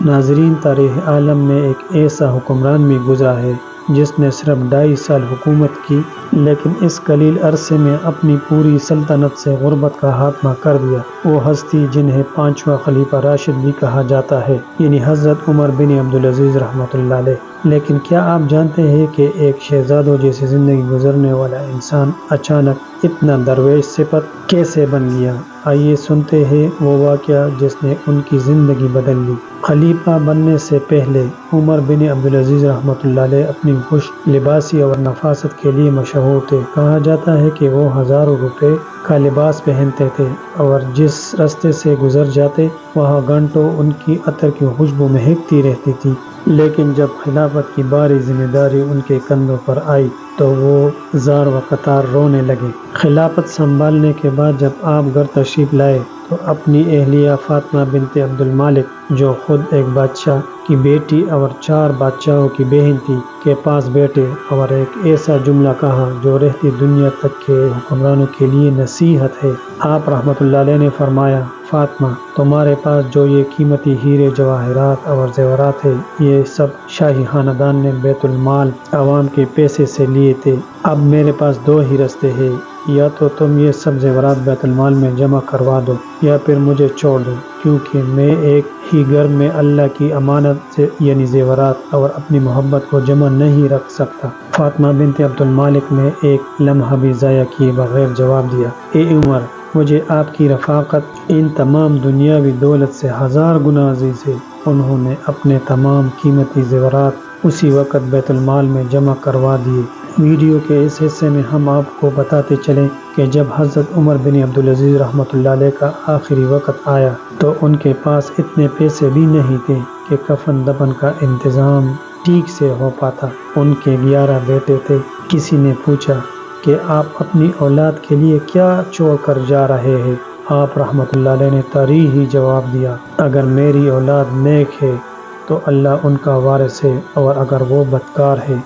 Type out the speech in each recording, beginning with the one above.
ناظرین، تاریخ عالم میں ایک ایسا حکمران بھی گزرا ہے جس نے صرف 2.5 سال حکومت کی، لیکن اس قلیل عرصے میں اپنی پوری سلطنت سے غربت کا خاتمہ کر دیا۔ وہ ہستی جنہیں 5واں خلیفہ راشد بھی کہا جاتا ہے، یعنی حضرت عمر بن عبدالعزیز رحمۃ اللہ علیہ۔ لیکن کیا آپ جانتے ہیں کہ ایک شہزادوں جیسی زندگی گزرنے والا انسان اچانک اتنا درویش صفت کیسے بن گیا؟ آئیے سنتے ہیں وہ واقعہ جس نے ان کی زندگی بدل دی۔ خلیفہ بننے سے پہلے عمر بن عبدالعزیز رحمۃ اللہ علیہ اپنی خوش لباسی اور نفاست کے لیے مشہور تھے۔ کہا جاتا ہے کہ وہ ہزاروں روپے کا لباس پہنتے تھے اور جس راستے سے گزر جاتے وہاں گھنٹوں ان کی عطر کی خوشبو مہکتی رہتی تھی۔ لیکن جب خلافت کی بھاری ذمہ داری ان کے کندھوں پر آئی تو وہ زار و قطار رونے لگے۔ خلافت سنبھالنے کے بعد جب آپ گھر تشریف لائے تو اپنی اہلیہ فاطمہ بنت عبد المالک، جو خود ایک بادشاہ کی بیٹی اور 4 بادشاہوں کی بہن تھی، کے پاس بیٹھے اور ایک ایسا جملہ کہا جو رہتی دنیا تک کے حکمرانوں کے لیے نصیحت ہے۔ آپ رحمۃ اللہ علیہ نے فرمایا، فاطمہ، تمہارے پاس جو یہ قیمتی ہیرے جواہرات اور زیورات ہیں، یہ سب شاہی خاندان نے بیت المال عوام کے پیسے سے لیے تھے۔ اب میرے پاس 2 ہی راستے ہیں، یا تو تم یہ سب زیورات بیت المال میں جمع کروا دو یا پھر مجھے چھوڑ دو، کیونکہ میں ایک ہی گھر میں اللہ کی امانت یعنی زیورات اور اپنی محبت کو جمع نہیں رکھ سکتا۔ فاطمہ بنت عبد المالک نے ایک لمحہ بھی ضائع کیے بغیر جواب دیا، اے عمر، مجھے آپ کی رفاقت ان تمام دنیاوی دولت سے 1000 گنا عزیز ہے۔ انہوں نے اپنے تمام قیمتی زیورات اسی وقت بیت المال میں جمع کروا دیے۔ ویڈیو کے اس حصے میں ہم آپ کو بتاتے چلیں کہ جب حضرت عمر بن عبدالعزیز رحمۃ اللہ علیہ کا آخری وقت آیا تو ان کے پاس اتنے پیسے بھی نہیں تھے کہ کفن دفن کا انتظام ٹھیک سے ہو پاتا۔ ان کے 11 بیٹے تھے۔ کسی نے پوچھا کہ آپ اپنی اولاد کے لیے کیا چھوڑ کر جا رہے ہیں؟ آپ رحمۃ اللہ علیہ نے صریح جواب دیا، اگر میری اولاد نیک ہے تو اللہ ان کا وارث ہے، اور اگر وہ بدکار ہے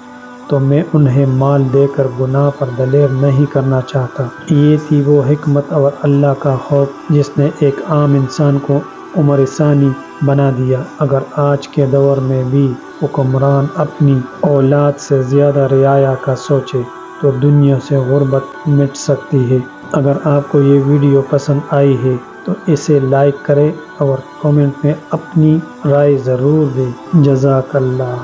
تو میں انہیں مال دے کر گناہ پر دلیر نہیں کرنا چاہتا۔ یہ تھی وہ حکمت اور اللہ کا خوف جس نے ایک عام انسان کو عمر ثانی بنا دیا۔ اگر آج کے دور میں بھی حکمران اپنی اولاد سے زیادہ رعایا کا سوچے تو دنیا سے غربت مٹ سکتی ہے۔ اگر آپ کو یہ ویڈیو پسند آئی ہے تو اسے لائک کریں اور کمنٹ میں اپنی رائے ضرور دیں۔ جزاک اللہ۔